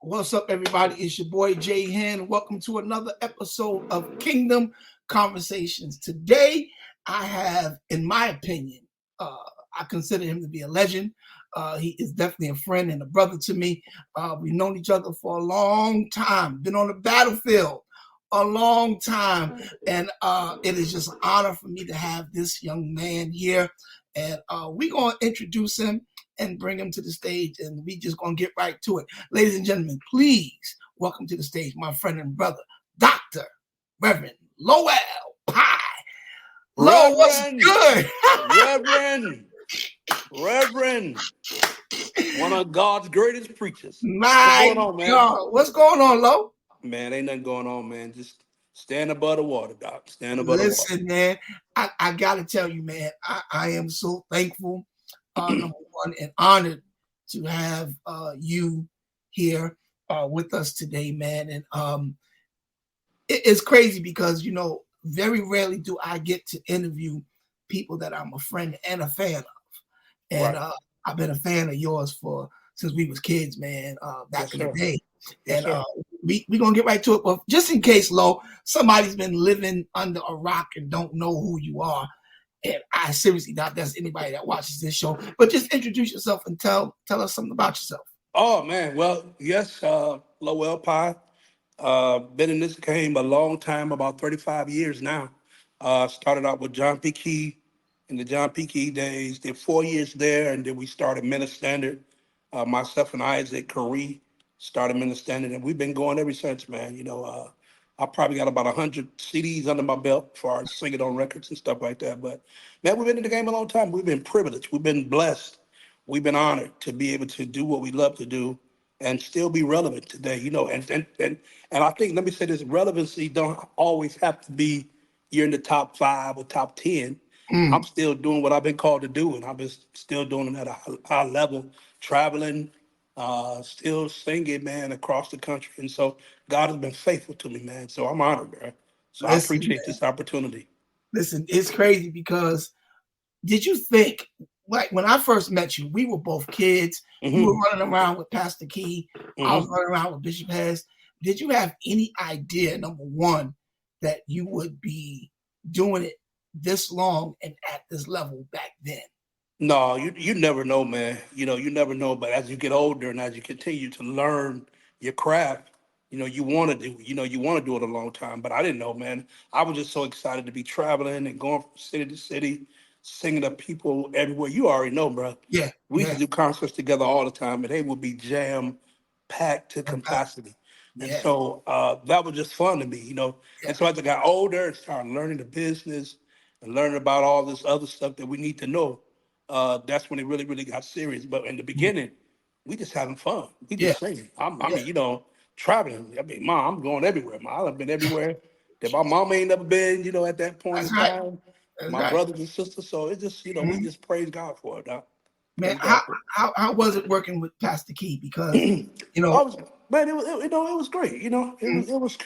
What's up, everybody? It's your boy Jay Hen. Welcome to another episode of Kingdom Conversations. Today, I have, in my opinion, I consider him to be a legend. He is definitely a friend and a brother to me. We've known each other for a long time, been on the battlefield a long time, and it is just an honor for me to have this young man here. And we're going to introduce him and bring him to the stage, and we just going to get right to it. Ladies and gentlemen, please welcome to the stage my friend and brother, Dr. Reverend Lowell Pye. Low, what's good? Reverend, one of God's greatest preachers. My what's going on, man? God, what's going on, Low? Man, ain't nothing going on, man. Just stand above the water, Doc. Stand above the water. Listen, man, I got to tell you, man, I am so thankful, number one, and honored to have you here with us today, man. And it's crazy because, very rarely do I get to interview people that I'm a friend and a fan of. And right. I've been a fan of yours since we was kids, man, back in the day. And we're going to get right to it. But just in case, Lo, somebody's been living under a rock and don't know who you are, and I seriously doubt that's anybody that watches this show, but just introduce yourself and tell us something about yourself. Oh, man. Well, yes, Lowell Pye. Been in this game a long time, about 35 years now. Started out with John P. Key in the John P. Key days. Did 4 years there, and then we started Minister Standard. Myself and Isaac Curry started Minister Standard, and we've been going ever since, man. I probably got about 100 CDs under my belt as far as singing on records and stuff like that. But, man, we've been in the game a long time. We've been privileged. We've been blessed. We've been honored to be able to do what we love to do and still be relevant today, and I think, let me say this, relevancy don't always have to be you're in the top 5 or top 10. I'm still doing what I've been called to do, and I've been still doing it at a high level, traveling, still singing, man, across the country. And so God has been faithful to me, man. So I'm honored, bro. So I appreciate this opportunity. Listen, it's crazy because did you think, like when I first met you, we were both kids. You were running around with Pastor Key. I was running around with Bishop Hess. Did you have any idea, number one, that you would be doing it this long and at this level back then? No, you never know, man. You never know. But as you get older and as you continue to learn your craft, you want to do it a long time. But I didn't know, man. I was just so excited to be traveling and going from city to city, singing to people everywhere. You already know, bro. Yeah. We used to do concerts together all the time, and they would be jam-packed to capacity. And so that was just fun to me, And so as I got older and started learning the business and learning about all this other stuff that we need to know, that's when it really, really got serious. But in the beginning, we just having fun. We just singing. I mean, traveling. I mean, Mom, I'm going everywhere. I've been everywhere that my mom ain't never been, at that point in time. My brothers and sisters. So it's just, we just praise God for it, Doc. Man, how was it working with Pastor Key? Because it was great. It was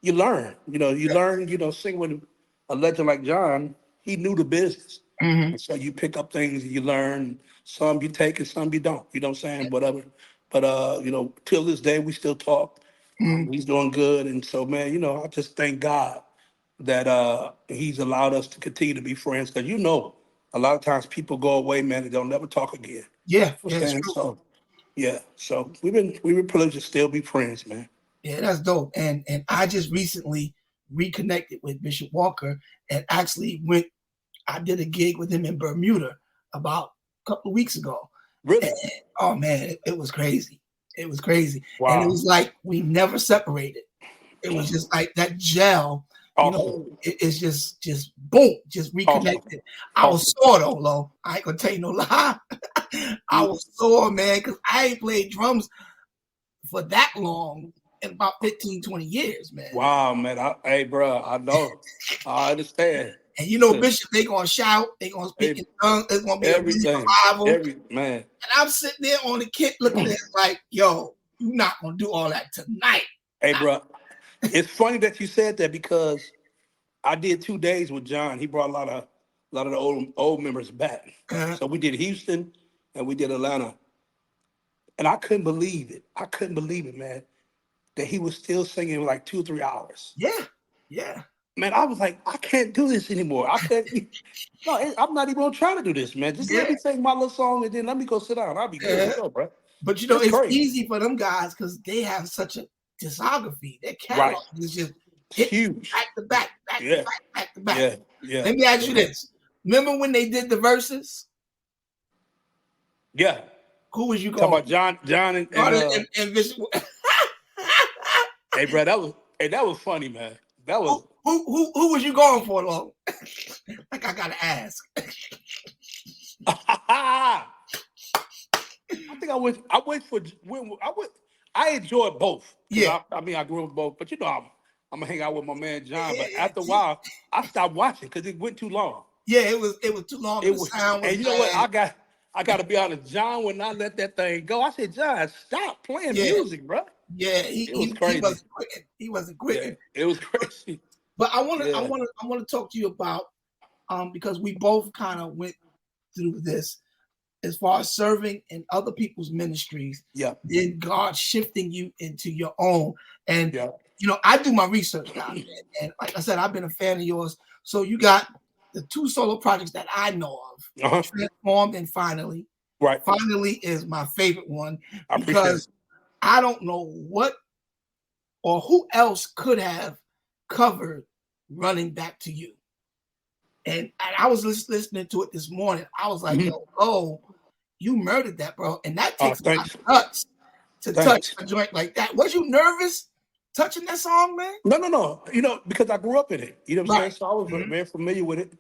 you learn. You learn. Sing with a legend like John. He knew the business, and so you pick up things and you learn. Some you take and some you don't. You know what I'm saying? Whatever. But till this day we still talk. He's doing good, and so man, I just thank God that he's allowed us to continue to be friends. Because a lot of times people go away, man, and they'll never talk again. Yeah. So we were privileged to still be friends, man. Yeah, that's dope. And I just recently reconnected with Bishop Walker and actually I did a gig with him in Bermuda about a couple of weeks ago. Really? And, oh man, it was crazy. It was crazy. Wow. And it was like we never separated. It was just like that gel. It's just boom, just reconnected. I was sore though, Lo. I ain't gonna tell you no lie. I was sore, man, because I ain't played drums for that long in about 15, 20 years, man. Wow, man. Hey, bro, I know. I understand. And Bishop, they gonna shout, they gonna speak in tongues, it's gonna be everything. A revival. Man. And I'm sitting there on the kit looking at it like, yo, you're not gonna do all that tonight. Hey, bro. It's funny that you said that because I did 2 days with John. He brought a lot of the old members back. So we did Houston and we did Atlanta. And I couldn't believe it. I couldn't believe it, man, that he was still singing like 2 or 3 hours. Yeah, yeah. Man, I was like, I can't do this anymore. I can't. No, I'm not even gonna try to do this, man. Just let Yeah. me sing my little song and then let me go sit down. I'll be good to go, bro. But It's it's crazy. easy for them guys because they have such a discography. Their Right. catalog is just It's huge. back to back, back Yeah. to back, back to back. Yeah. Yeah. Let me ask you this. Remember when they did the verses? Yeah. Who was you Talk going? about John and Visual. hey, bro, that was funny, man. That was who was you going for, Lo? Like I gotta ask. I think I enjoyed both. Yeah. I mean, I grew up with both, but you know, I'm gonna hang out with my man John. But after a while, I stopped watching because it went too long. Yeah, it was too long. It the was, sound was and you know what? bad. I got to be honest. John would not let that thing go. I said, John, stop playing music, bro. Yeah, it was crazy. He wasn't quitting. Yeah, it was crazy. But I want to talk to you about because we both kind of went through this as far as serving in other people's ministries. Yeah. Then God shifting you into your own. And you know, I do my research now, and like I said, I've been a fan of yours. So you got the 2 solo projects that I know of, Transformed and Finally. Right. Finally is my favorite one because I don't know what or who else could have covered Running Back to You. And I was listening to it this morning. I was like, yo, you murdered that, bro. And that takes a lot of guts to touch a joint like that. Was you nervous touching that song, man? No. You know, because I grew up in it. You know what I'm saying? So I was very familiar with it.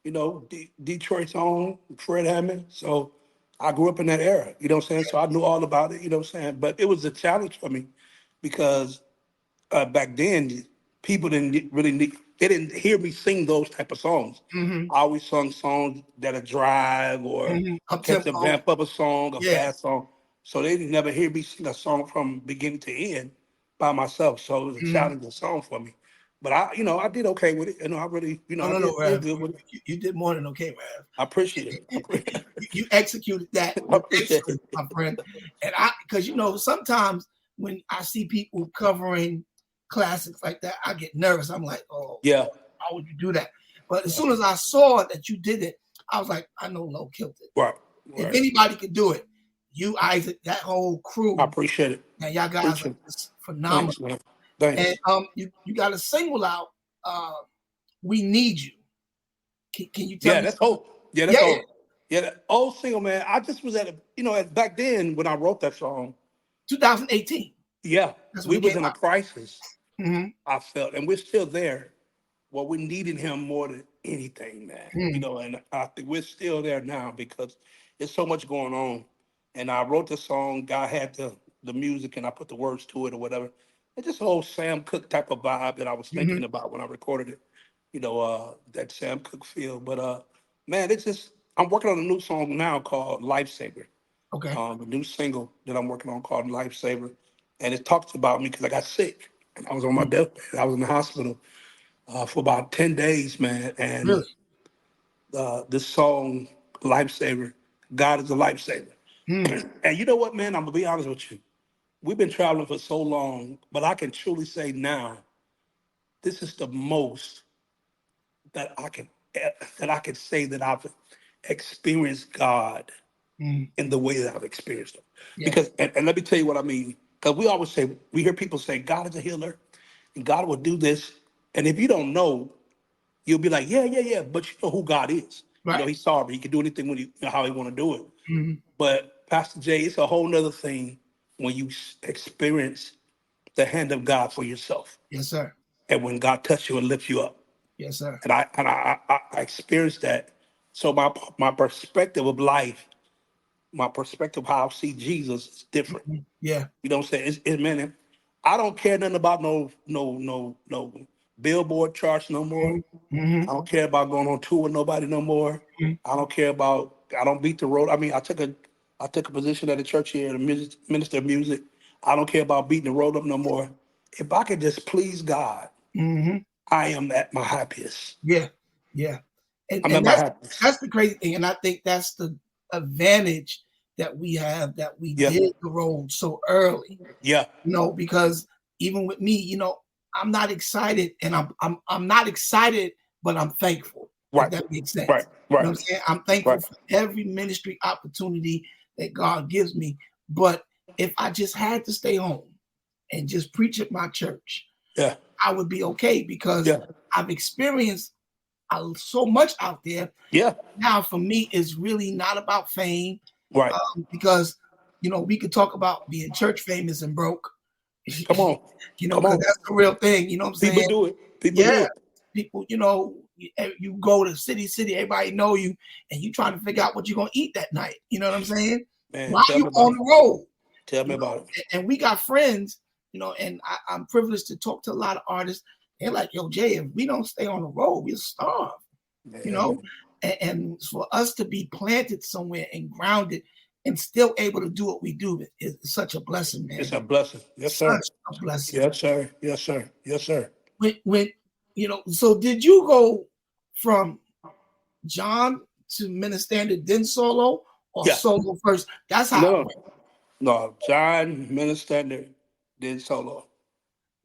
You know, Detroit's own Fred Hammond. So I grew up in that era. You know what I'm saying? So I knew all about it. You know what I'm saying? But it was a challenge for me because back then, people didn't really they didn't hear me sing those type of songs. I always sung songs that are drive or catch the vamp of a song, a fast song. So they didn't never hear me sing a song from beginning to end by myself. So it was a challenging song for me. But I did okay with it. You know, I really, I did good with it. You did more than okay, man. I appreciate it. You executed that excellent, my friend. And because sometimes when I see people covering classics like that, I get nervous. I'm like, oh, yeah, how would you do that? But as soon as I saw that you did it, I was like, I know Lo killed it. Right. If anybody could do it, you, Isaac, that whole crew. I appreciate it. And y'all guys are phenomenal. Thanks, man. Thanks. And you got a single out, We Need You. Can you tell me? That's old. Yeah, that's old. Yeah, that old single, man. I just was back then when I wrote that song. 2018. Yeah, we was in a crisis. I felt, and we're still there. Well, we needed him more than anything, man. And I think we're still there now because there's so much going on. And I wrote the song. God had the music, and I put the words to it or whatever. It's just a whole Sam Cooke type of vibe that I was thinking about when I recorded it. That Sam Cooke feel. But man, I'm working on a new song now called Lifesaver. Okay. A new single that I'm working on called Lifesaver. And it talks about me because I got sick. And I was on my deathbed. I was in the hospital for about 10 days, man. And really? This song, Lifesaver, God is a lifesaver. And you know what, man? I'm going to be honest with you. We've been traveling for so long, but I can truly say now, this is the most that I can say that I've experienced God in the way that I've experienced him. Yeah. Because, and let me tell you what I mean. Because we hear people say, God is a healer, and God will do this. And if you don't know, you'll be like, yeah, but you know who God is. Right. He's sovereign. He can do anything how he want to do it. But Pastor Jay, it's a whole nother thing when you experience the hand of God for yourself. Yes, sir. And when God touches you and lifts you up. Yes, sir. And I experienced that. So my perspective of life, my perspective of how I see Jesus is different. Yeah. You know what I'm saying? Man, I don't care nothing about no Billboard charts no more. I don't care about going on tour with nobody no more. I don't beat the road. I mean, I took a position at a church here, a minister of music. I don't care about beating the road up no more. If I could just please God, I am at my happiest. Yeah. And that's the crazy thing. And I think that's the advantage that we have that we Yeah. did the road so early. Yeah. Because even with me, I'm not excited, and I'm not excited, but I'm thankful. If Right. that makes sense. Right. You know Right. what I'm saying? I'm thankful for every ministry opportunity that God gives me. But if I just had to stay home and just preach at my church, Yeah. I would be okay, because I've experienced so much out there. Yeah. Now, for me, it's really not about fame, Right. because we could talk about being church famous and broke. Come on. Come Because on. that's the real thing. You know what I'm People saying? do it. People do it. People, you go to city, everybody know you, and you trying to figure out what you're gonna eat that night. You know what I'm saying? Man, While you on the road. Tell me about it. And we got friends, and I'm privileged to talk to a lot of artists. They're like, yo, Jay, if we don't stay on the road, we'll starve. Man. And for us to be planted somewhere and grounded and still able to do what we do is such a blessing, man. It's a blessing. Yes, sir. Such a blessing. Yes, sir. Yes, sir. Yes, sir. When so did you go from John to minister then solo, or solo first? That's how it went. No, John minister then solo.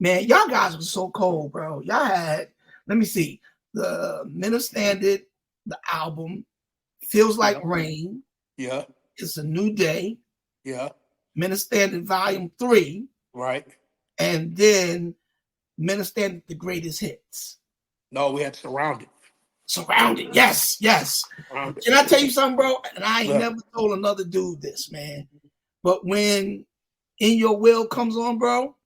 Man, y'all guys were so cold, bro. Y'all had, let me see, the minister the album, Feels Like Rain. Yeah. It's a New Day. Yeah. Minister Volume 3. Right. And then minister the Greatest Hits. No, we had Surrounded. Surrounded. Yes. Surrounded. Can I tell you something, bro? And I ain't never told another dude this, man. But when In Your Will comes on, bro,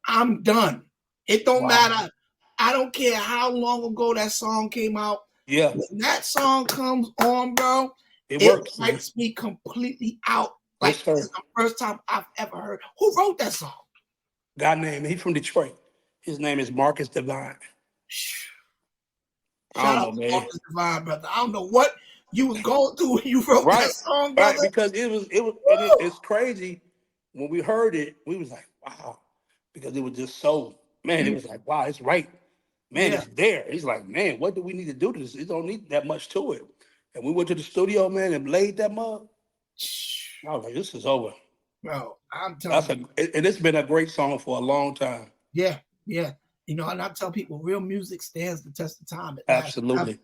I'm done. It don't matter. I don't care how long ago that song came out. Yeah. When that song comes on, bro, it works, wipes me completely out. Like, it's the first time I've ever heard. Who wrote that song? Guy named, he's from Detroit. His name is Marcus Divine. Shout out to Marcus Divine, brother. I don't know what you was going through when you wrote that song, brother. Right, because it's crazy. When we heard it, we was like, wow. Because it was just so, man, it was like, wow, it's right. Man, it's there. He's like, man, what do we need to do to this? It don't need that much to it. And we went to the studio, man, and laid that mug. I was like, this is over. Bro, I'm telling you. And it's been a great song for a long time. Yeah. And I tell people, real music stands the test of time. Absolutely.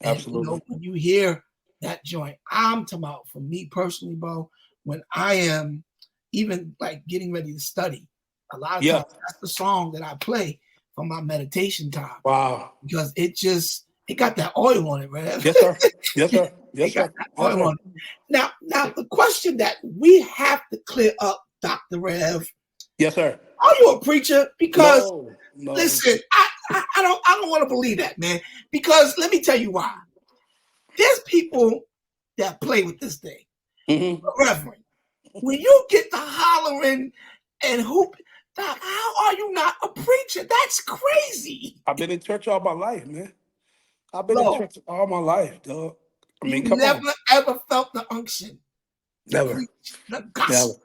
Absolutely. When you hear that joint, I'm talking about, for me personally, bro, when I am even like getting ready to study, a lot of times that's the song that I play for my meditation time. Wow. Because it got that oil on it, right? Yes, sir. Yes, sir. Yes, sir. Oil on it. Now, the question that we have to clear up, Dr. Rev. Yes, sir. Are you a preacher? Because no. Listen, I don't want to believe that, man. Because let me tell you why. There's people that play with this thing. Mm-hmm. Reverend, when you get to hollering and hoop, Doc, how are you not a preacher? That's crazy. I've been in church all my life, man. I've been in church all my life, dog. I mean, come on. Never ever felt the unction. Never. The gospel.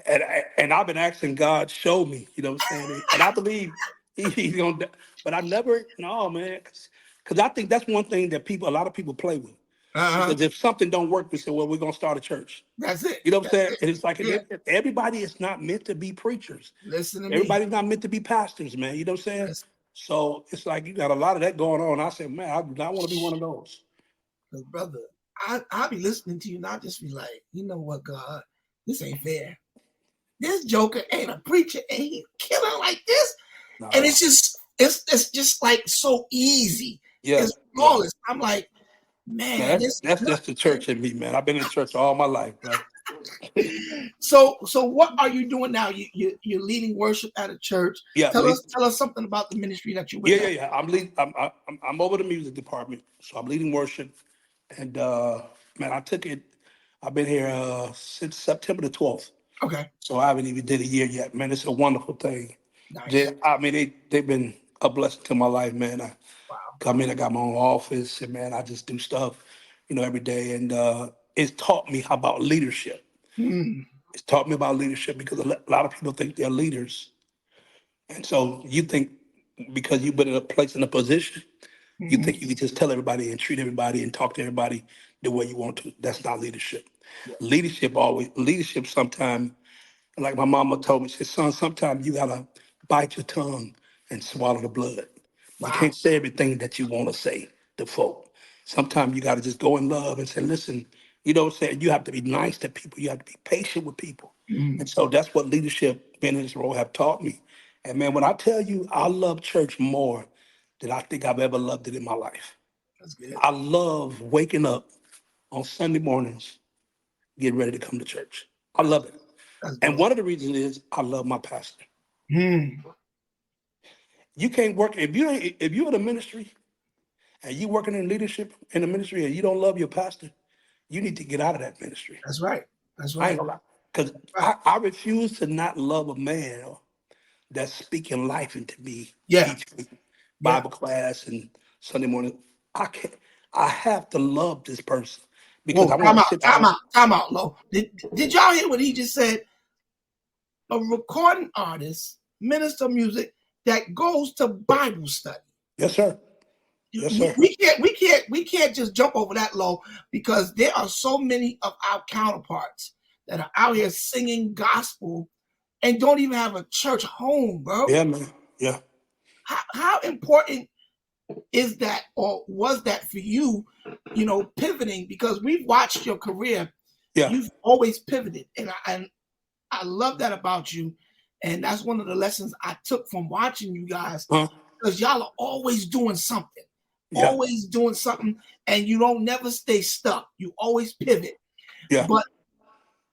Never. And I've been asking God, show me, you know what I'm saying? And I believe he's going to, but I never, no, man. Because I think that's one thing that a lot of people play with. Because if something don't work, we say, well, we're going to start a church. That's it. You know what I'm saying? And it's like, everybody is not meant to be preachers. Listen to me. Everybody's not meant to be pastors, man. You know what I'm saying? Yes. So it's like you got a lot of that going on. I said, man, I do not want to be one of those. Because, brother, I'll be listening to you and I'll just be like, you know what, God, this ain't fair. This joker ain't a preacher and he's killing like this. No. And it's just like so easy. Yeah. It's flawless. Yeah. I'm like, man. That's just the church in me, man. I've been in church all my life, man. So what are you doing now? You're leading worship at a church. Yeah. Tell us something about the ministry that you're with. Yeah. I'm over the music department, so I'm leading worship, and man, I took it. I've been here since September the 12th. Okay. So I haven't even did a year yet, man. It's a wonderful thing. Nice. I mean, they've been a blessing to my life, man. I come in, I got my own office, and man, I just do stuff, every day, and it's taught me about leadership. It's taught me about leadership because a lot of people think they're leaders. And so you think because you've been in a position, you think you can just tell everybody and treat everybody and talk to everybody the way you want to. That's not leadership. Yeah. Leadership sometimes, like my mama told me, she said, son, sometimes you gotta bite your tongue and swallow the blood. You Wow. can't say everything that you want to say to folk. Sometimes you gotta just go in love and say, listen, you know what I'm saying? You have to be nice to people. You have to be patient with people. Mm, And so that's what leadership being in this role have taught me. And man, when I tell you I love church more than I think I've ever loved it in my life. that's good. I love waking up on Sunday mornings, getting ready to come to church. I That's love it. that's And dope. one of the reasons is I love my pastor. Mm, You can't work if you're in a ministry and you working in leadership in the ministry and you don't love your pastor, you need to get out of that ministry. that's right. That's I ain't right. gonna lie. Because Right. I refuse to not love a man that's speaking life into me, Yeah. teach me Yeah. Bible class and Sunday morning. I can't I have to love this person because Whoa. I want to sit down. Time out, Lo. Did y'all hear what he just said? A recording artist, minister of music that goes to Bible study. Yes, sir. Yes, sir. We can't just jump over that, Low, because there are so many of our counterparts that are out here singing gospel and don't even have a church home, bro. Yeah, man. Yeah. How important is that, or was that for you, pivoting? Because we've watched your career, Yeah. you've always pivoted, and I love that about you. And that's one of the lessons I took from watching you guys, Huh? because y'all are Yeah. always doing something, and you don't never stay stuck. You always pivot. Yeah. But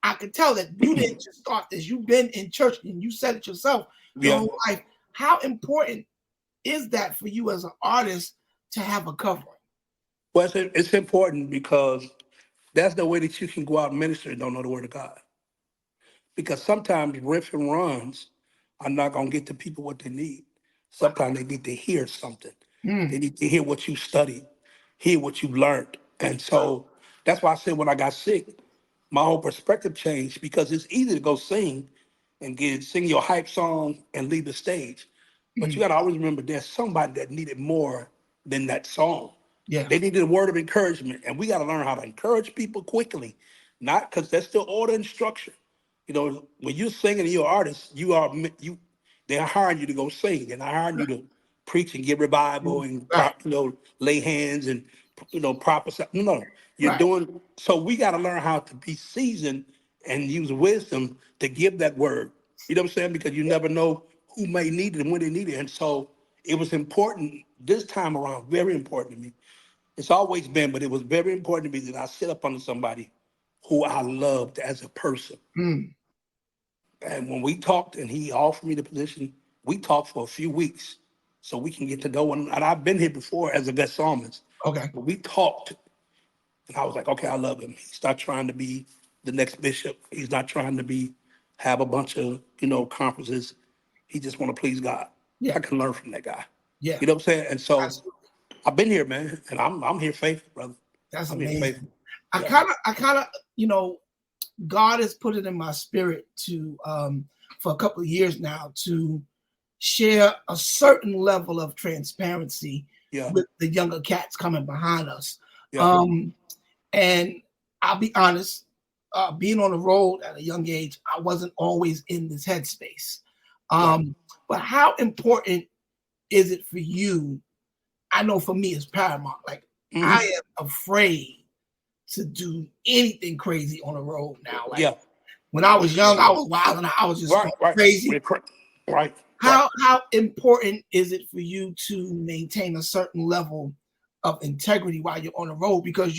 I can tell that you didn't just start this. You've been in church and you said it yourself your Yeah. whole life. How important is that for you as an artist to have a covering? Well, it's important because that's the way that you can go out and minister and don't know the word of God. Because sometimes riff and runs are not going to get the people what they need. Sometimes they need to hear something. They Mm, need to hear what you studied, hear what you learned. And so that's why I said when I got sick, my whole perspective changed because it's easy to go sing your hype song and leave the stage. But you mm, got to always remember there's somebody that needed more than that song. yeah. They needed a word of encouragement. And we got to learn how to encourage people quickly, not because there's still order and structure. You know, when you're singing and you're an artist, they're hiring you to go sing. They're not hiring you to preach and give revival Mm, and right. lay hands and prophesy. No, you're Right. doing so we gotta learn how to be seasoned and use wisdom to give that word. You know what I'm saying? Because you never know who may need it and when they need it. And so it was important this time around, very important to me. It's always been, but it was very important to me that I sit up under somebody who I loved as a person. Mm, And when we talked and he offered me the position, we talked for a few weeks so we can get to know one. And I've been here before as a guest psalmist, okay. but we talked and I was like, okay, I love him. He's not trying to be the next bishop. He's not trying to have a bunch of, conferences. He just want to please God. Yeah. I can learn from that guy. Yeah. You know what I'm saying? And so Absolutely. I've been here, man, and I'm here faithful, brother. That's I'm here amazing. faithful. I Yeah. kind of, God has put it in my spirit to, for a couple of years now, to share a certain level of transparency Yeah. with the younger cats coming behind us. Yeah. Um, and I'll be honest, being on the road at a young age, I wasn't always in this headspace. Right. But how important is it for you? I know for me it's paramount. Like, Hmm. I am afraid to do anything crazy on the road now. Like, Yeah. when I was young, I was wild and I was just Right. going Right. crazy. Right. Right. How important is it for you to maintain a certain level of integrity while you're on the road? Because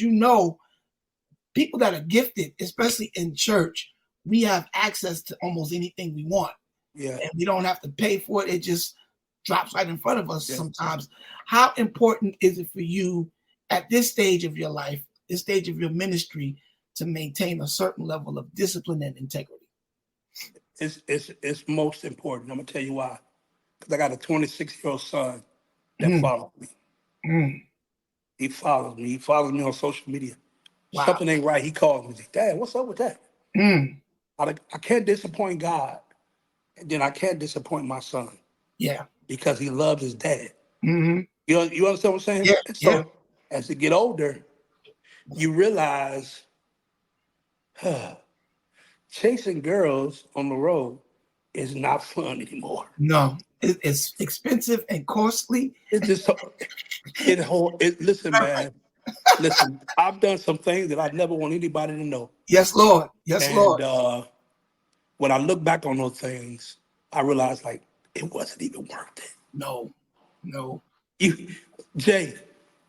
people that are gifted, especially in church, we have access to almost anything we want, Yeah. and we don't have to pay for it. It just drops right in front of us Yeah. sometimes. How important is it for you at this stage of your life, this stage of your ministry, to maintain a certain level of discipline and integrity? It's most important. I'm gonna tell you why. Because I got a 26-year-old son that Mm, follows me. mm, He follows me. He follows me on social media. wow. Something ain't right. He calls me. Dad, what's up with that? Mm, I can't disappoint God, and then I can't disappoint my son yeah. because he loves his dad. Hmm. You understand what I'm saying? Yeah. And Yeah. so as you get older, you realize Chasing girls on the road is not fun anymore. No, it's expensive and costly. It's just listen, man. Listen, I've done some things that I never want anybody to know. Yes, Lord. Yes, And Lord. when I look back on those things, I realized like it wasn't even worth it. No, no. You, Jay,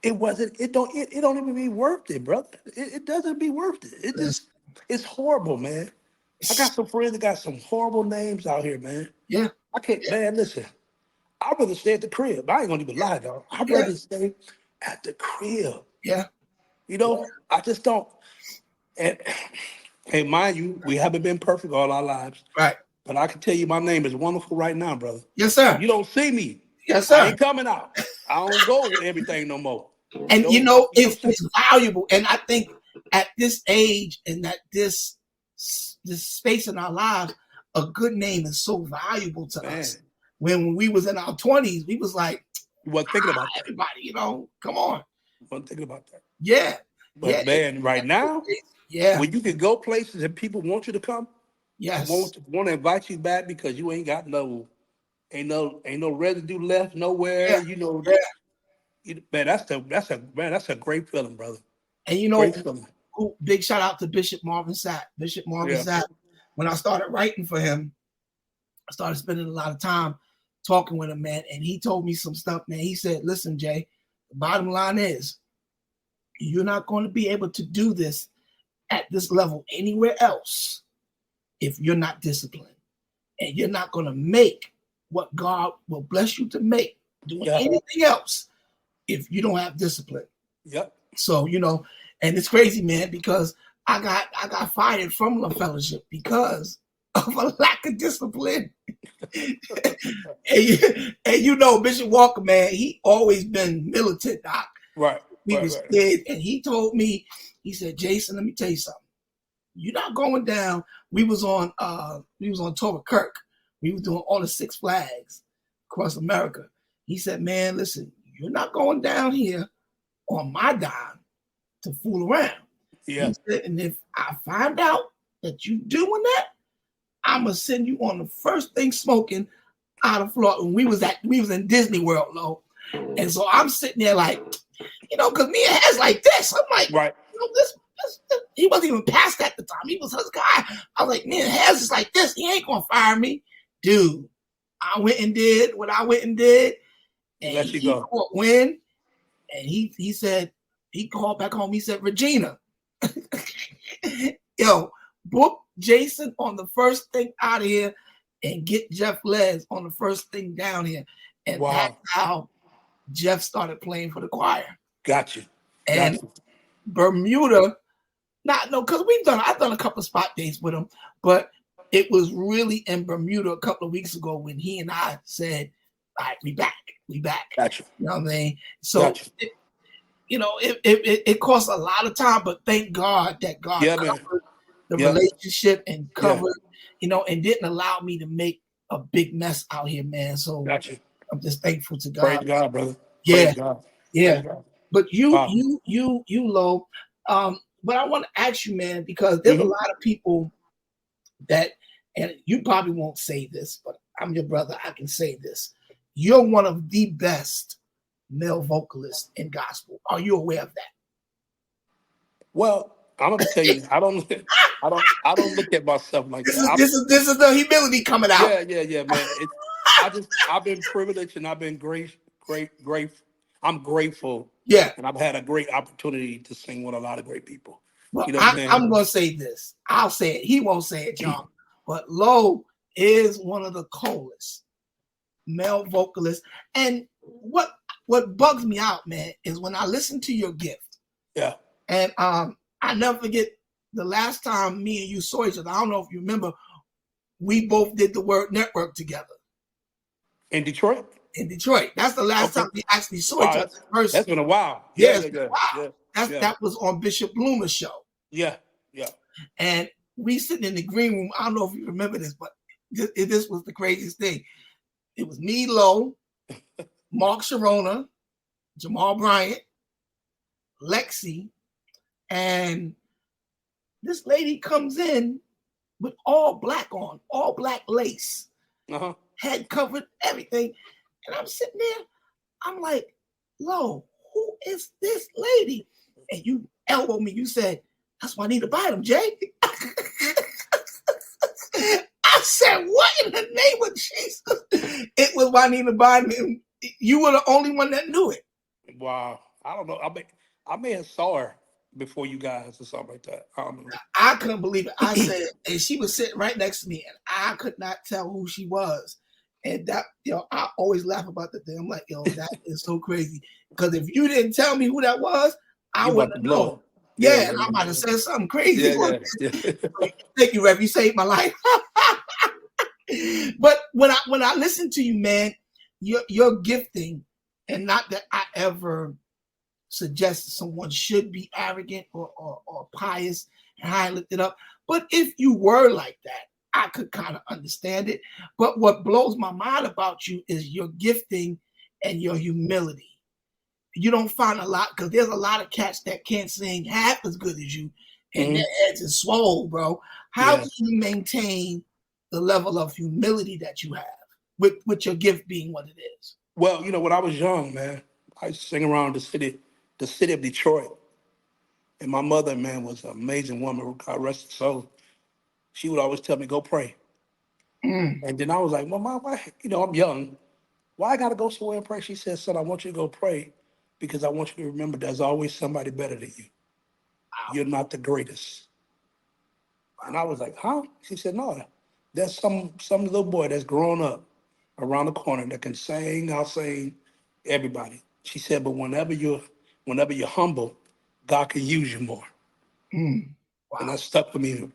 it wasn't. It don't even be worth it, brother. It doesn't be worth it. It's horrible, man. I got some friends that got some horrible names out here, man. Yeah, I can't, man. Listen, I'd rather stay at the crib. I ain't gonna even lie, dog. I'd yeah, rather stay at the crib. yeah. You know, I just don't. And hey, mind you, we haven't been perfect all our lives, Right. but I can tell you, my name is wonderful right now, brother. Yes, sir. You don't see me. Yes, I sir. ain't coming out. I don't go with everything no more. And it's valuable. And I think at this age and at this space in our lives, a good name is so valuable to us. When we was in our 20s, we was like, you wasn't thinking about that. Everybody, come on. You wasn't thinking about that. Yeah. But man, right now, when you can go places and people want you to come, yes, want to invite you back because you ain't got ain't no residue left nowhere. Man, that's a great feeling, brother. And big shout out to Bishop Marvin Sapp. Bishop Marvin Sapp. When I started writing for him, I started spending a lot of time talking with him, man. And he told me some stuff, man. He said, listen, Jay, the bottom line is you're not going to be able to do this at this level anywhere else if you're not disciplined. And you're not going to make what God will bless you to make doing anything else if you don't have discipline. Yep. So, and it's crazy, man, because I got fired from the fellowship because of a lack of discipline. and Bishop Walker, man, he always been militant, Doc. Right. We was kids, and he told me, he said, Jason, let me tell you something. You're not going down. We was on tour with Kirk. We was doing all the Six Flags across America. He said, man, listen, you're not going down here on my dime to fool around. Yeah. He said, and if I find out that you doing that, I'm gonna send you on the first thing smoking out of Florida. When we was in Disney World, though. And so I'm sitting there like, because me and Hez like this. I'm like, right. This he wasn't even past at the time. He was his guy. I was like, man, Hez is like this. He ain't gonna fire me. Dude, I went and did what I went and did. And let you go. Caught wind. And he said, he called back home. He said, Regina, book Jason on the first thing out of here and get Jeff Les on the first thing down here. And that's how Jeff started playing for the choir. Got you. And Bermuda, because I've done a couple of spot dates with him, but it was really in Bermuda a couple of weeks ago when he and I said, all right, we back. Got you. You know what I mean? So, it costs a lot of time, but thank God that God covered the relationship and covered, and didn't allow me to make a big mess out here, man. So I'm just thankful to God. Praise God, brother. Yeah. Praise God. Yeah. Praise God. But you, Lo, but I want to ask you, man, because there's a lot of people that, and you probably won't say this, but I'm your brother. I can say this. You're one of the best male vocalists in gospel. Are you aware of that? Well, I'm gonna tell you, I don't look at myself like that. This is the humility coming out. Yeah, man. I've been privileged and I've been grateful. I'm grateful. Yeah. And I've had a great opportunity to sing with a lot of great people. Well, I'm gonna say this. I'll say it. He won't say it, John. But Lo is one of the coolest male vocalists. And what bugs me out, man, is when I listen to your gift. Yeah. And I never forget the last time me and you saw each other. I don't know if you remember, we both did the word network together. In Detroit? In Detroit. That's the last time we actually saw each other in person. That's been a while. Wow. That was on Bishop Bloomer's show. Yeah. And we sitting in the green room. I don't know if you remember this, but this was the craziest thing. It was me, Lo, Mark Sharona, Jamal Bryant, Lexi, and this lady comes in with all black on, all black lace, head covered, everything. And I'm sitting there, I'm like, Lo, who is this lady? And you elbowed me. You said, that's Juanita Bynum, Jay. I said, what in the name of Jesus? It was Juanita Bynum. You were the only one that knew it. Wow. I don't know. I may have saw her before you guys or something like that. I don't know. I couldn't believe it. I said, and she was sitting right next to me, and I could not tell who she was. And that, I always laugh about that thing. I'm like, that is so crazy. Because if you didn't tell me who that was, I wouldn't know. Yeah, and I might have said something crazy. Yeah. Thank you, Rev. You saved my life. But when I listen to you, man, your gifting, and not that I ever suggest that someone should be arrogant or pious and high lifted up. But if you were like that, I could kind of understand it. But what blows my mind about you is your gifting and your humility. You don't find a lot, because there's a lot of cats that can't sing half as good as you, and their heads is swole, bro. How do you maintain the level of humility that you have with your gift being what it is? Well, when I was young, man, I used to sing around the city of Detroit. And my mother, man, was an amazing woman, God rest her soul. She would always tell me, go pray. And then I was like, well, Mom, why, I'm young. Why I got to go somewhere and pray? She said, son, I want you to go pray because I want you to remember there's always somebody better than you. Wow. You're not the greatest. Wow. And I was like, huh? She said, no, there's some little boy that's grown up around the corner that can sing, I'll sing, everybody. She said, but whenever you're humble, God can use you more. Wow. And that stuck with me.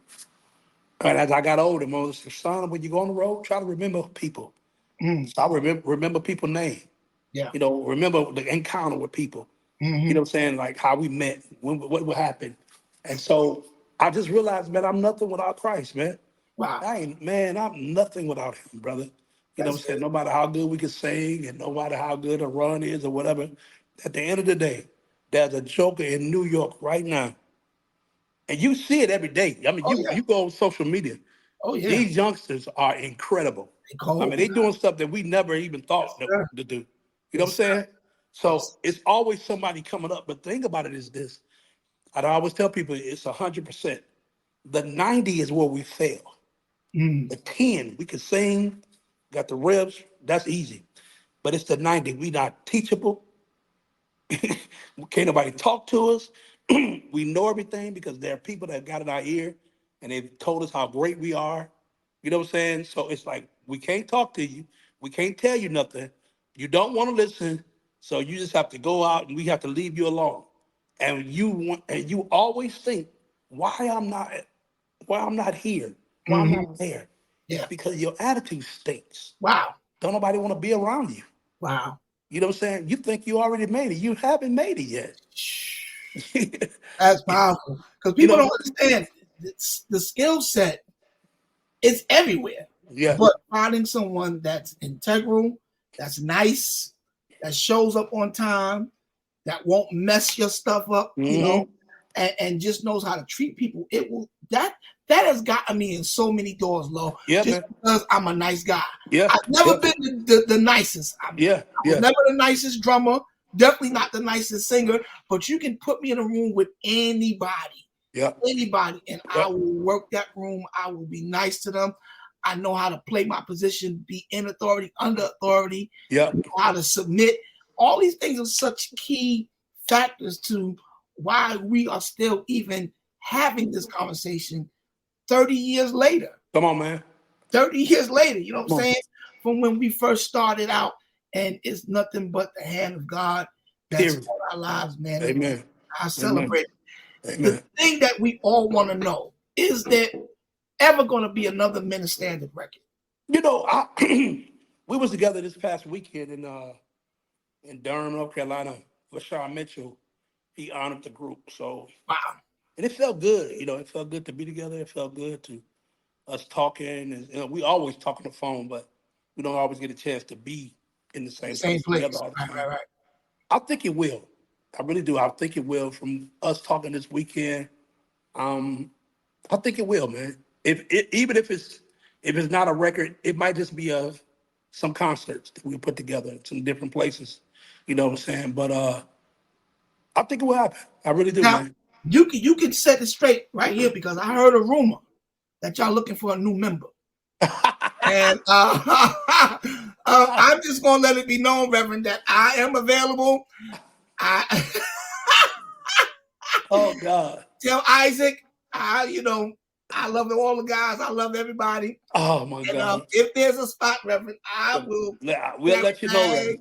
And as I got older, Moses said, son, when you go on the road, try to remember people. So I remember people's name. Yeah. Remember the encounter with people. You know what I'm saying? Like how we met, what happened. And so I just realized, man, I'm nothing without Christ, man. Wow. I'm nothing without him, brother. You know what I'm saying? No matter how good we can sing and no matter how good a run is or whatever, at the end of the day, there's a joker in New York right now. And you see it every day. I mean, you go on social media. Oh, yeah. These youngsters are incredible. They're doing stuff that we never even thought to do. You know what I'm saying? So it's always somebody coming up. But the thing about it is this. I always tell people it's 100%. The 90 is where we fail. The 10, we can sing, got the ribs, that's easy. But it's the 90, we not teachable. Can't nobody talk to us. We know everything because there are people that got in our ear and they've told us how great we are. You know what I'm saying? So it's like, we can't talk to you. We can't tell you nothing. You don't want to listen. So you just have to go out and we have to leave you alone. And you always think, why I'm not here, why I'm not there. Yeah. It's because your attitude stinks. Wow. Don't nobody want to be around you. Wow. You know what I'm saying? You think you already made it. You haven't made it yet. That's powerful. Because people don't understand the skill set is everywhere. Yeah. But finding someone that's integral, that's nice, that shows up on time, that won't mess your stuff up, and just knows how to treat people. That has gotten me in so many doors, Lo. Yeah, just because I'm a nice guy. Yeah. I've never been the nicest. I was never the nicest drummer, definitely not the nicest singer, but you can put me in a room with anybody. Yeah. Anybody. And I will work that room. I will be nice to them. I know how to play my position, be in authority, under authority, know how to submit. All these things are such key factors to why we are still even having this conversation 30 years later. Come on, man. 30 years later, you know what I'm saying? From when we first started out, and it's nothing but the hand of God that's in our lives, man. Amen. I celebrate it. Amen. The thing that we all want to know, is there ever going to be another Men of Standard record? We was together this past weekend in Durham, North Carolina. LaShawn Mitchell, he honored the group. So wow. And it felt good. It felt good to be together. It felt good to us talking. And we always talk on the phone, but we don't always get a chance to be in the same place together all the time. Right. I think it will. I really do. I think it will. From us talking this weekend, I think it will, man. Even if it's not a record, it might just be some concerts that we put together in some different places. You know what I'm saying? But I think it will happen. I really do, Now, man. you can set it straight right here because I heard a rumor that y'all looking for a new member. And I'm just gonna let it be known, Reverend, that I am available. I Oh God. tell Isaac, I love all the guys. I love everybody. Oh my And God. if there's a spot, Reverend, I will. We'll let you know,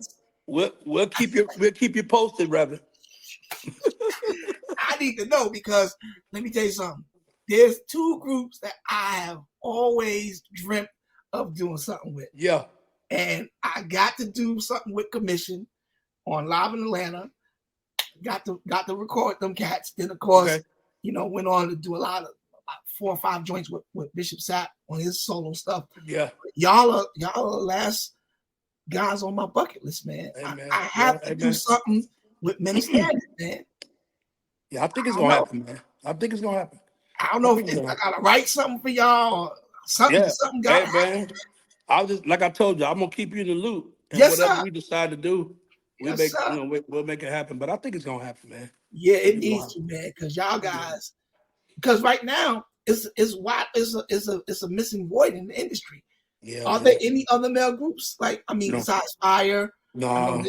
Reverend. We'll keep you posted, Reverend. I need to know because let me tell you something. There's two groups that I have always dreamt of doing something with. Yeah. And I got to do something with Commission on Live in Atlanta. Got to record them cats. Then of course, Okay. Went on to do a lot of about 4 or 5 joints with Bishop Sapp on his solo stuff. Yeah. Y'all are the last guys on my bucket list, man. Amen. I have to do something with Minister Standard, man. Yeah, I think it's gonna happen, man. I think it's gonna happen. I don't know if I gotta write something for y'all or something. Yeah. Something Hey, got man. I'll just like I told you, I'm gonna keep you in the loop. And yes, whatever sir. we decide to do, we'll Yes, sir. we'll make it happen. But I think it's gonna happen, man. Yeah, it needs to, man, because y'all guys, because right now it's a missing void in the industry. Yeah. Are there any other male groups besides Fire? No.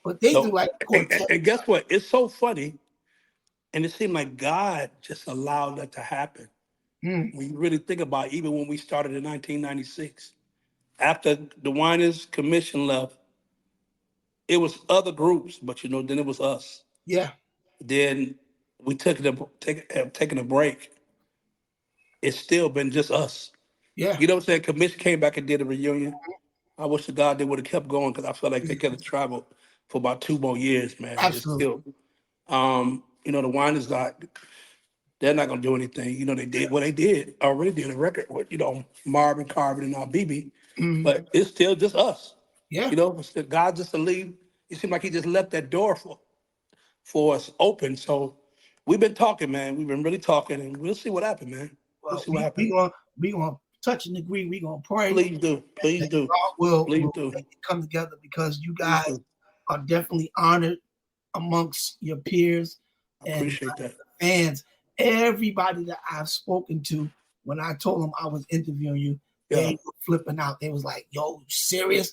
But they do like and guess what? It's so funny, and it seemed like God just allowed that to happen. When you really think about it, even when we started in 1996, after the Winers Commission left, it was other groups, but then it was us. Yeah. Then we taken a break. It's still been just us. Yeah. You know what I'm saying? Commission came back and did a reunion. I wish to God they would have kept going because I felt like they could have traveled for about 2 more years, man. Absolutely. The Winers they're not gonna do anything. They did what they did. Already did a record with, Marvin Carvin and now BB. But it's still just us. Yeah. God just to leave. It seemed like he just left that door for us open. So we've been talking, man. We've been really talking, and we'll see what happens, man. We'll see what happens. We gonna touch and agree. We gonna pray. Please do. Please do. God will do. make it come together because you guys are definitely honored amongst your peers I appreciate that. fans. Everybody that I've spoken to, when I told them I was interviewing you, they were flipping out. They was like, "Yo, you serious?"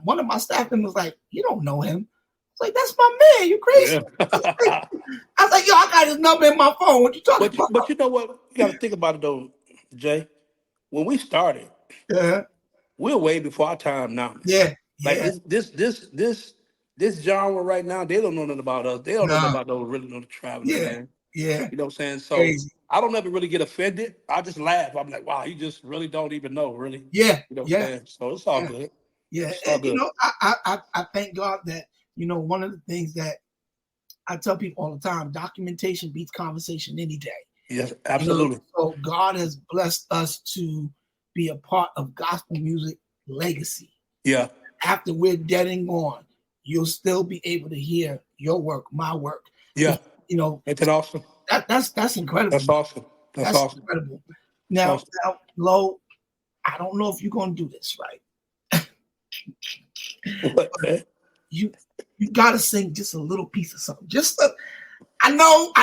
One of my staff members was like, "You don't know him." I was like, "That's my man. You crazy?" Yeah. I was like, "Yo, I got his number in my phone. What you talking about?" But you know what? You got to think about it though, Jay. When we started, we're way before our time now. Yeah. Like this genre right now, they don't know nothing about us. They don't know nothing about those really know the travelers, man. Yeah. You know what I'm saying? So Crazy. I don't ever really get offended. I just laugh. I'm like, wow, you just really don't even know, really. Yeah. You know what I'm saying? So it's all good. Yeah. It's all good. I thank God that, one of the things that I tell people all the time, documentation beats conversation any day. Yes, absolutely. So God has blessed us to be a part of gospel music legacy. Yeah. After we're dead and gone, you'll still be able to hear your work, my work. Yeah. Ain't that awesome? That's incredible. That's awesome. That's awesome. Incredible. Now, Lo, I don't know if you're gonna do this right. What, man? You gotta sing just a little piece of something. I know.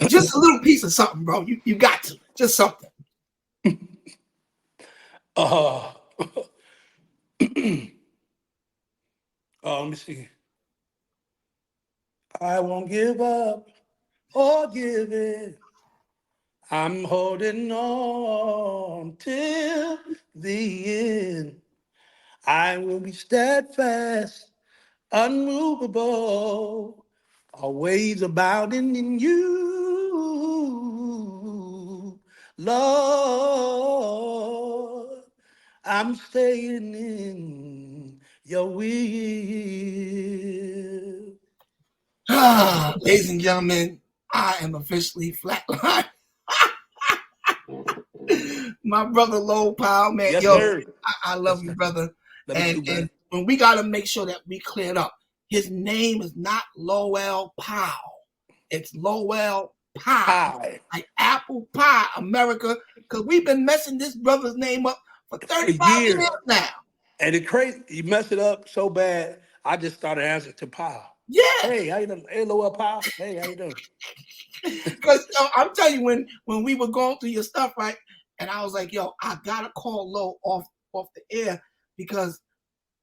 Just a little piece of something, bro. You got to. Just something. Let me see. I won't give up or give in. I'm holding on till the end. I will be steadfast, unmovable, always abounding in you, Lord. I'm staying in your will. Ladies and gentlemen, I am officially flatlined. My brother Lowell Pye, man. Yes, yo, sir. I love you, brother. And when we got to make sure that we clear it up, his name is not Lowell Pye. It's Lowell Pye. Like apple pie, America, because we've been messing this brother's name up for 35 years years now. And it's crazy, you mess it up so bad, I just started answering to Pye. Yeah. Hey, how you doing? Hey, Lowell Pye. Hey, how you doing? Because I'm telling you, when we were going through your stuff, right, and I was like, yo, I gotta call Low off the air because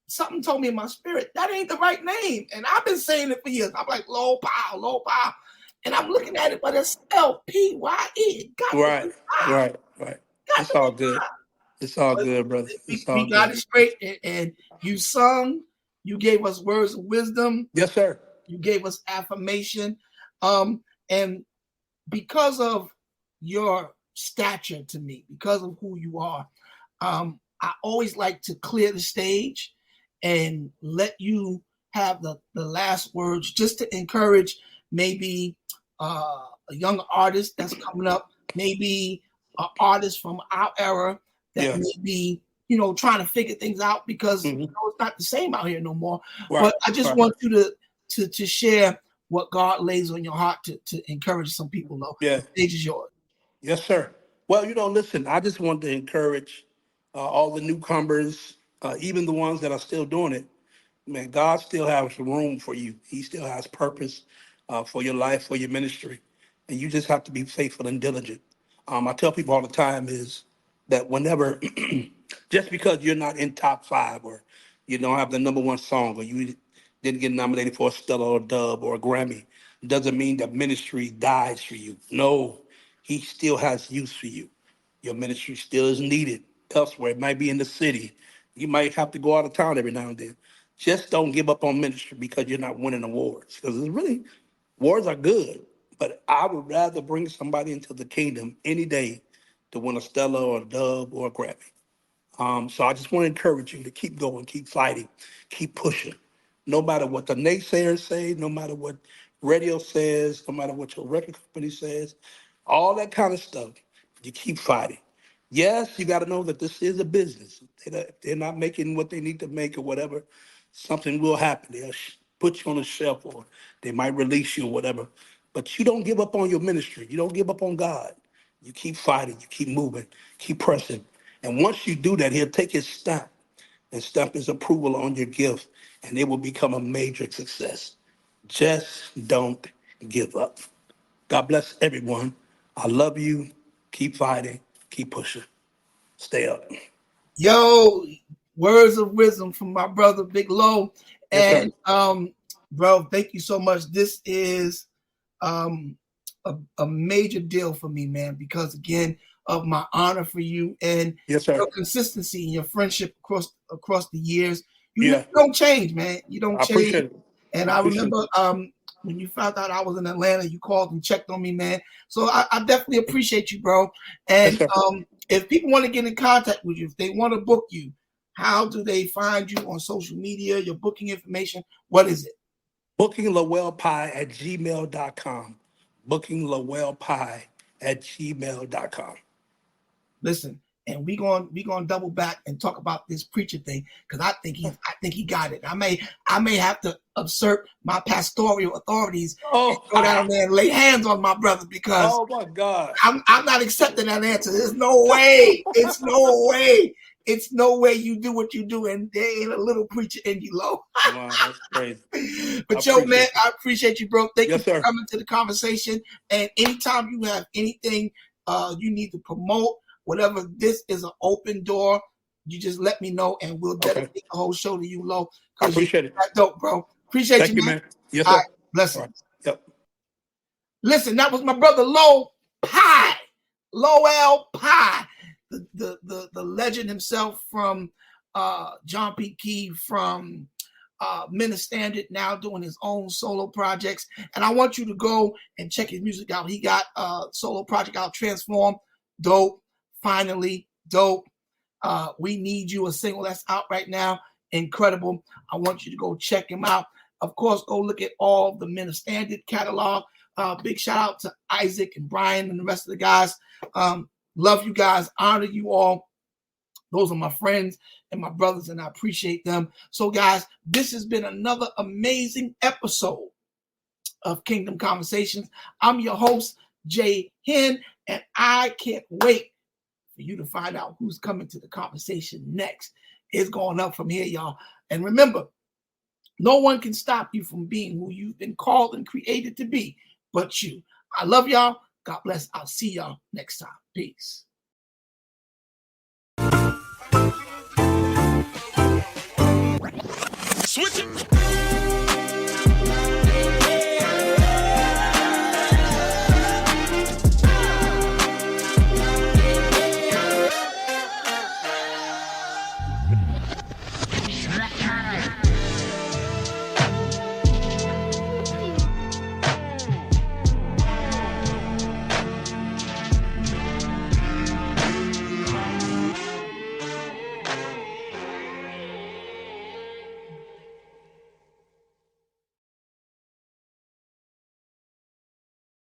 something told me in my spirit that ain't the right name, and I've been saying it for years. I'm like Lowell Pye, and I'm looking at it, but it's Lpye. Right. It's all good. It's all good, brother. It's all We got good. it straight, and you sung. You gave us words of wisdom. Yes, sir. You gave us affirmation, and because of your stature to me, because of who you are, I always like to clear the stage and let you have the last words, just to encourage maybe a young artist that's coming up, maybe an artist from our era that may be, trying to figure things out because it's not the same out here no more. Right. But I just want you to share what God lays on your heart to encourage some people, though. Yeah. The stage is yours. Yes, sir. Well, listen, I just want to encourage all the newcomers, even the ones that are still doing it. Man, God still has room for you. He still has purpose for your life, for your ministry. And you just have to be faithful and diligent. I tell people all the time is that whenever, just because you're not in top 5 or you don't have the #1 song or you didn't get nominated for a Stellar or a Dub or a Grammy, doesn't mean that ministry dies for you. No, he still has use for you. Your ministry still is needed elsewhere. It might be in the city. You might have to go out of town every now and then. Just don't give up on ministry because you're not winning awards. Because it's really, awards are good, but I would rather bring somebody into the kingdom any day to win a Stellar or a Dub or a Grammy. So I just want to encourage you to keep going, keep fighting, keep pushing. No matter what the naysayers say, no matter what radio says, no matter what your record company says, all that kind of stuff, you keep fighting. Yes, you got to know that this is a business. They're not making what they need to make or whatever. Something will happen. They'll put you on a shelf or they might release you or whatever. But you don't give up on your ministry. You don't give up on God. You keep fighting. You keep moving. Keep pressing. And once you do that, he'll take his stamp and stamp his approval on your gift, and it will become a major success. Just don't give up. God bless everyone. I love you. Keep fighting. Keep pushing. Stay up. Yo, words of wisdom from my brother Big Low. And yes, bro, thank you so much. This is a major deal for me, man, because again of my honor for you and yes, sir. Your consistency and your friendship across the years. You don't change, man. You don't change. Appreciate it. And I remember when you found out I was in Atlanta, you called and checked on me, man. So I definitely appreciate you, bro. And yes, if people want to get in contact with you, if they want to book you, how do they find you on social media, your booking information? What is it? BookingLowellPye@gmail.com. BookingLowellPye@gmail.com. Listen, and we gonna double back and talk about this preacher thing because I think he got it. I may have to usurp my pastoral authorities and go down there and lay hands on my brother because my God, I'm not accepting that answer. There's no way. It's no way. It's no way you do what you do and there ain't a little preacher in you, Low. Wow, that's crazy. But yo, man, I appreciate you, bro. Thank you for sir. coming to the conversation. And anytime you have anything you need to promote, whatever, this is an open door. You just let me know and we'll dedicate the whole show to you, Low. I appreciate it. Dope, bro. Appreciate you, man. Yes, sir. All right, blessings. Right. Yep. Listen, that was my brother Lowell Pye. Lowell Pye. The legend himself from John P. Key, from Standard, now doing his own solo projects. And I want you to go and check his music out. He got a solo project out, Transform. Dope. Finally, dope. We Need You, a single that's out right now. Incredible. I want you to go check him out. Of course, go look at all the Standard catalog. Big shout out to Isaac and Brian and the rest of the guys. Love you guys. Honor you all. Those are my friends and my brothers, and I appreciate them. So, guys, this has been another amazing episode of Kingdom Conversations. I'm your host, Jay Hen, and I can't wait for you to find out who's coming to the conversation next. It's going up from here, y'all. And remember, no one can stop you from being who you've been called and created to be but you. I love y'all. God bless. I'll see y'all next time. Peace. Switch it.